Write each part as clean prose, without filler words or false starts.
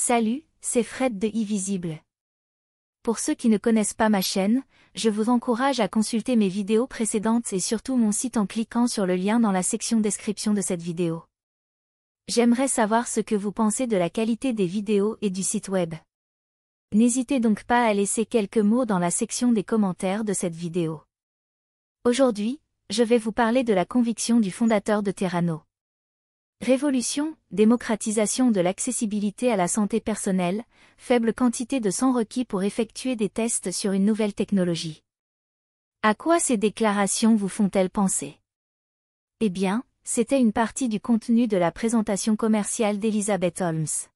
Salut, c'est Fred de iVisible. Pour ceux qui ne connaissent pas ma chaîne, je vous encourage à consulter mes vidéos précédentes et surtout mon site en cliquant sur le lien dans la section description de cette vidéo. J'aimerais savoir ce que vous pensez de la qualité des vidéos et du site web. N'hésitez donc pas à laisser quelques mots dans la section des commentaires de cette vidéo. Aujourd'hui, je vais vous parler de la conviction du fondateur de Terrano. Révolution, démocratisation de l'accessibilité à la santé personnelle, faible quantité de sang requis pour effectuer des tests sur une nouvelle technologie. À quoi ces déclarations vous font-elles penser? Eh bien, c'était une partie du contenu de la présentation commerciale d'Elizabeth Holmes.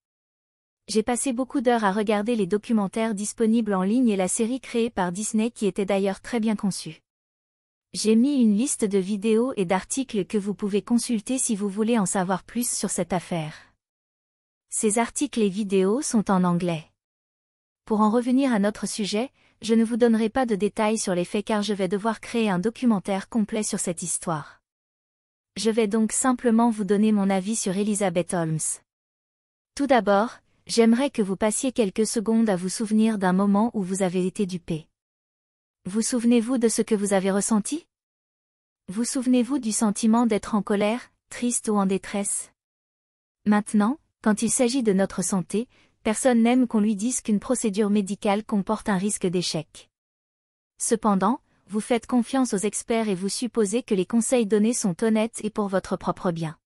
J'ai passé beaucoup d'heures à regarder les documentaires disponibles en ligne et la série créée par Disney qui était d'ailleurs très bien conçue. J'ai mis une liste de vidéos et d'articles que vous pouvez consulter si vous voulez en savoir plus sur cette affaire. Ces articles et vidéos sont en anglais. Pour en revenir à notre sujet, je ne vous donnerai pas de détails sur les faits car je vais devoir créer un documentaire complet sur cette histoire. Je vais donc simplement vous donner mon avis sur Elizabeth Holmes. Tout d'abord, j'aimerais que vous passiez quelques secondes à vous souvenir d'un moment où vous avez été dupé. Vous souvenez-vous de ce que vous avez ressenti? Vous souvenez-vous du sentiment d'être en colère, triste ou en détresse? Maintenant, quand il s'agit de notre santé, personne n'aime qu'on lui dise qu'une procédure médicale comporte un risque d'échec. Cependant, vous faites confiance aux experts et vous supposez que les conseils donnés sont honnêtes et pour votre propre bien.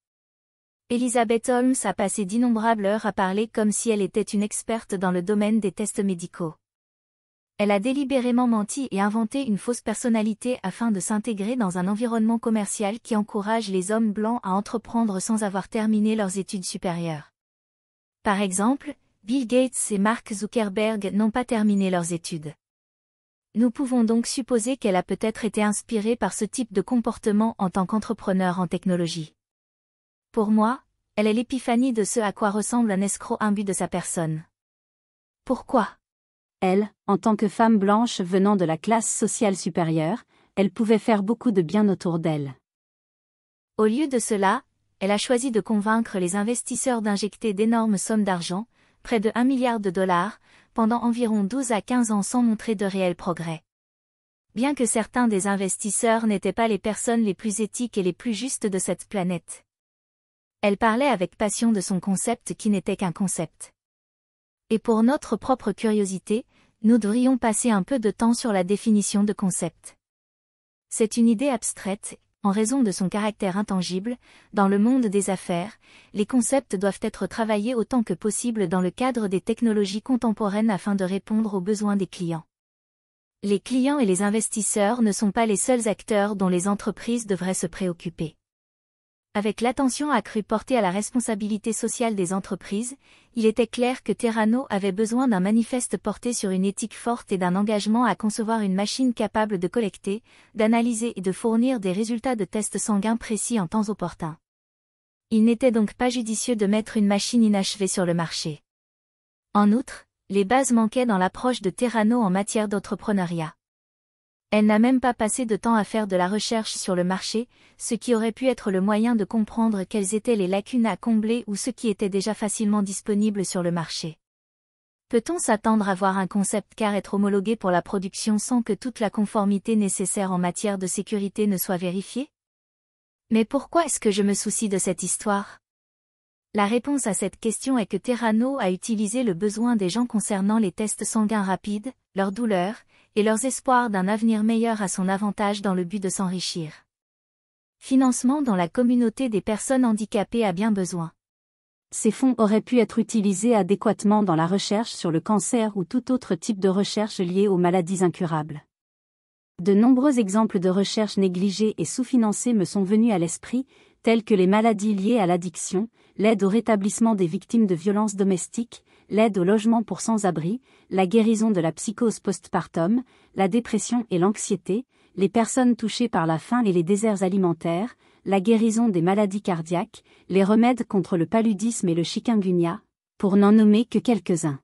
Elizabeth Holmes a passé d'innombrables heures à parler comme si elle était une experte dans le domaine des tests médicaux. Elle a délibérément menti et inventé une fausse personnalité afin de s'intégrer dans un environnement commercial qui encourage les hommes blancs à entreprendre sans avoir terminé leurs études supérieures. Par exemple, Bill Gates et Mark Zuckerberg n'ont pas terminé leurs études. Nous pouvons donc supposer qu'elle a peut-être été inspirée par ce type de comportement en tant qu'entrepreneur en technologie. Pour moi, elle est l'épiphanie de ce à quoi ressemble un escroc imbu de sa personne. Pourquoi? Elle, en tant que femme blanche venant de la classe sociale supérieure, elle pouvait faire beaucoup de bien autour d'elle. Au lieu de cela, elle a choisi de convaincre les investisseurs d'injecter d'énormes sommes d'argent, près de 1 milliard de dollars, pendant environ 12 à 15 ans sans montrer de réels progrès. Bien que certains des investisseurs n'étaient pas les personnes les plus éthiques et les plus justes de cette planète. Elle parlait avec passion de son concept qui n'était qu'un concept. Et pour notre propre curiosité, nous devrions passer un peu de temps sur la définition de concept. C'est une idée abstraite, en raison de son caractère intangible, dans le monde des affaires, les concepts doivent être travaillés autant que possible dans le cadre des technologies contemporaines afin de répondre aux besoins des clients. Les clients et les investisseurs ne sont pas les seuls acteurs dont les entreprises devraient se préoccuper. Avec l'attention accrue portée à la responsabilité sociale des entreprises, il était clair que Terrano avait besoin d'un manifeste porté sur une éthique forte et d'un engagement à concevoir une machine capable de collecter, d'analyser et de fournir des résultats de tests sanguins précis en temps opportun. Il n'était donc pas judicieux de mettre une machine inachevée sur le marché. En outre, les bases manquaient dans l'approche de Terrano en matière d'entrepreneuriat. Elle n'a même pas passé de temps à faire de la recherche sur le marché, ce qui aurait pu être le moyen de comprendre quelles étaient les lacunes à combler ou ce qui était déjà facilement disponible sur le marché. Peut-on s'attendre à voir un concept car être homologué pour la production sans que toute la conformité nécessaire en matière de sécurité ne soit vérifiée? Mais pourquoi est-ce que je me soucie de cette histoire? La réponse à cette question est que Terrano a utilisé le besoin des gens concernant les tests sanguins rapides, leur douleur, et leurs espoirs d'un avenir meilleur à son avantage dans le but de s'enrichir. Financement dont la communauté des personnes handicapées a bien besoin. Ces fonds auraient pu être utilisés adéquatement dans la recherche sur le cancer ou tout autre type de recherche liée aux maladies incurables. De nombreux exemples de recherches négligées et sous-financées me sont venus à l'esprit, tels que les maladies liées à l'addiction, l'aide au rétablissement des victimes de violences domestiques, l'aide au logement pour sans-abri, la guérison de la psychose postpartum, la dépression et l'anxiété, les personnes touchées par la faim et les déserts alimentaires, la guérison des maladies cardiaques, les remèdes contre le paludisme et le chikungunya, pour n'en nommer que quelques-uns.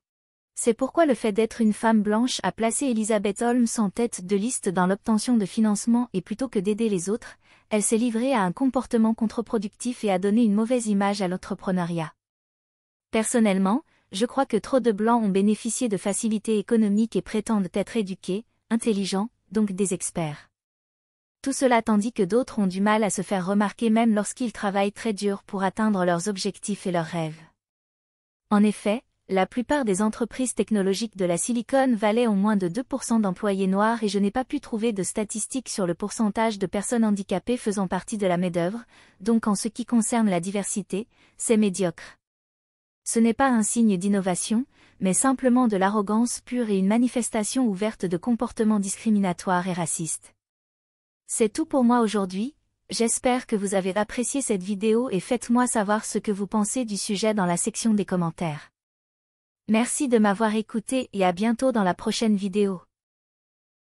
C'est pourquoi le fait d'être une femme blanche a placé Elizabeth Holmes en tête de liste dans l'obtention de financement et plutôt que d'aider les autres, elle s'est livrée à un comportement contre-productif et a donné une mauvaise image à l'entrepreneuriat. Personnellement, je crois que trop de blancs ont bénéficié de facilités économiques et prétendent être éduqués, intelligents, donc des experts. Tout cela tandis que d'autres ont du mal à se faire remarquer même lorsqu'ils travaillent très dur pour atteindre leurs objectifs et leurs rêves. En effet, la plupart des entreprises technologiques de la Silicon Valley ont moins de 2% d'employés noirs et je n'ai pas pu trouver de statistiques sur le pourcentage de personnes handicapées faisant partie de la main-d'œuvre, donc en ce qui concerne la diversité, c'est médiocre. Ce n'est pas un signe d'innovation, mais simplement de l'arrogance pure et une manifestation ouverte de comportements discriminatoires et racistes. C'est tout pour moi aujourd'hui, j'espère que vous avez apprécié cette vidéo et faites-moi savoir ce que vous pensez du sujet dans la section des commentaires. Merci de m'avoir écouté et à bientôt dans la prochaine vidéo.